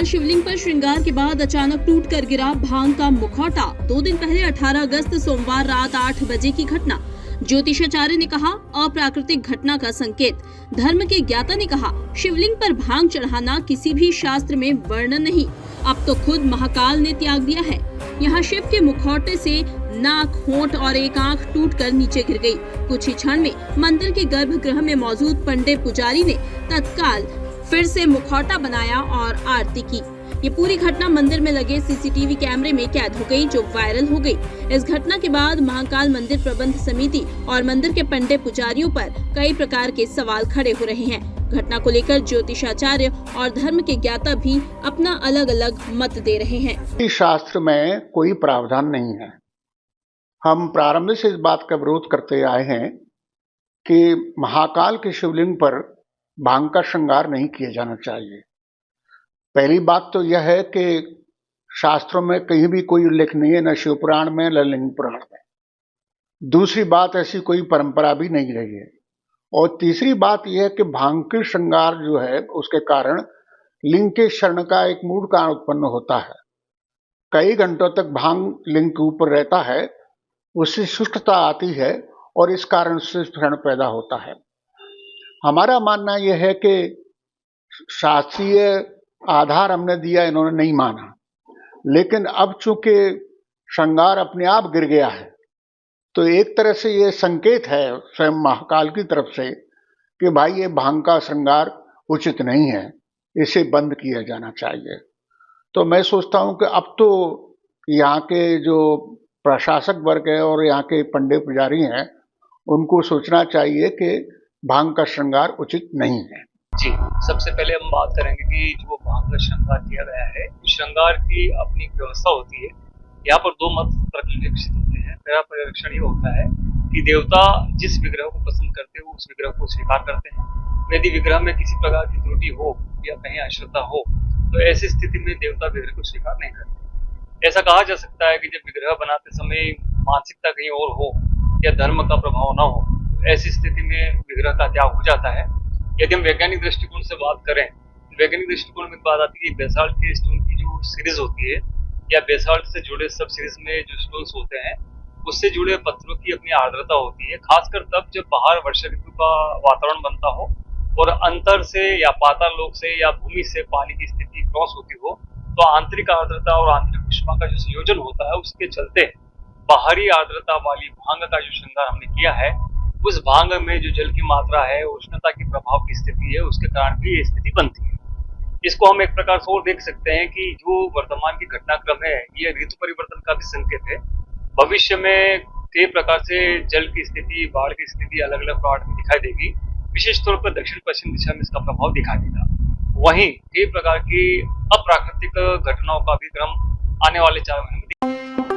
शिवलिंग पर श्रृंगार के बाद अचानक टूटकर गिरा भांग का मुखौटा। 2 दिन पहले 18 अगस्त सोमवार रात 8 बजे की घटना। ज्योतिषाचार्य ने कहा अप्राकृतिक घटना का संकेत। धर्म के ज्ञाता ने कहा शिवलिंग पर भांग चढ़ाना किसी भी शास्त्र में वर्णन नहीं, अब तो खुद महाकाल ने त्याग दिया है। यहाँ शिव के मुखौटे से नाक, होंठ और एक आंख टूटकर नीचे गिर गई। कुछ ही क्षण में मंदिर के गर्भगृह में मौजूद पंडित पुजारी ने तत्काल फिर से मुखौटा बनाया और आरती की। ये पूरी घटना मंदिर में लगे सीसीटीवी कैमरे में कैद हो गई, जो वायरल हो गई। इस घटना के बाद महाकाल मंदिर प्रबंध समिति और मंदिर के पंडित पुजारियों पर कई प्रकार के सवाल खड़े हो रहे हैं। घटना को लेकर ज्योतिषाचार्य और धर्म के ज्ञाता भी अपना अलग अलग मत दे रहे हैं। शास्त्र में कोई प्रावधान नहीं है। हम प्रारंभ से इस बात का विरोध करते आए हैं कि महाकाल के शिवलिंग पर भांग का श्रृंगार नहीं किया जाना चाहिए। पहली बात तो यह है कि शास्त्रों में कहीं भी कोई उल्लेख नहीं है, न शिवपुराण में न लिंग पुराण में। दूसरी बात, ऐसी कोई परंपरा भी नहीं रही है। और तीसरी बात यह है कि भांग के श्रृंगार जो है उसके कारण लिंग के शरण का एक मूड कारण उत्पन्न होता है। कई घंटों तक भांग लिंग के ऊपर रहता है, उससे शुष्कता आती है और इस कारण से शरण पैदा होता है। हमारा मानना यह है कि शास्त्रीय आधार हमने दिया, इन्होंने नहीं माना, लेकिन अब चूंकि श्रृंगार अपने आप गिर गया है तो एक तरह से ये संकेत है स्वयं महाकाल की तरफ से कि भाई ये भांग का श्रृंगार उचित नहीं है, इसे बंद किया जाना चाहिए। तो मैं सोचता हूं कि अब तो यहाँ के जो प्रशासक वर्ग है और यहाँ के पंडित पुजारी हैं, उनको सोचना चाहिए कि भांग का श्रृंगार उचित नहीं है। जी, सबसे पहले हम बात करेंगे कि जो भांग का श्रृंगार किया गया है, श्रृंगार की अपनी व्यवस्था होती है। यहाँ पर 2 मत परिलक्षित होते हैं। पहला परिलक्षण ये होता है कि देवता जिस विग्रह को पसंद करते हैं उस विग्रह को स्वीकार करते हैं। यदि विग्रह में किसी प्रकार की त्रुटि हो या कहीं अश्रद्धा हो तो ऐसी स्थिति में देवता विग्रह को स्वीकार नहीं करते। ऐसा कहा जा सकता है कि जब विग्रह बनाते समय मानसिकता कहीं और हो या धर्म का प्रभाव न हो, ऐसी स्थिति में विग्रह का त्याग हो जाता है। यदि हम वैज्ञानिक दृष्टिकोण से बात करें, वैज्ञानिक दृष्टिकोण में बात आती है कि बेसाल्ट के स्टोन की जो सीरीज होती है या बेसाल्ट से जुड़े सब सीरीज में जो स्टोन्स होते हैं उससे जुड़े पत्थरों की अपनी आर्द्रता होती है, खासकर तब जब बाहर वर्षा ऋतु का वातावरण बनता हो और अंतर से या पाताल लोक से या भूमि से पानी की स्थिति क्रॉस होती हो, तो आंतरिक आर्द्रता और आंतरिक ऊष्मा का जो संयोजन होता है उसके चलते बाहरी आर्द्रता वाली भांग का जो श्रृंगार हमने किया है, उस भांग में जो जल की मात्रा है, उष्णता के प्रभाव की स्थिति है, उसके कारण भी ये स्थिति बनती है। इसको हम एक प्रकार से और देख सकते हैं कि जो वर्तमान की घटनाक्रम है, ये ऋतु परिवर्तन का भी संकेत है। भविष्य में कई प्रकार से जल की स्थिति, बाढ़ की स्थिति अलग अलग पार्ट में दिखाई देगी। विशेष तौर पर दक्षिण पश्चिम दिशा में इसका प्रभाव दिखाई देगा। वहीं कई प्रकार की अप्राकृतिक घटनाओं का भी क्रम आने वाले 4 महीने में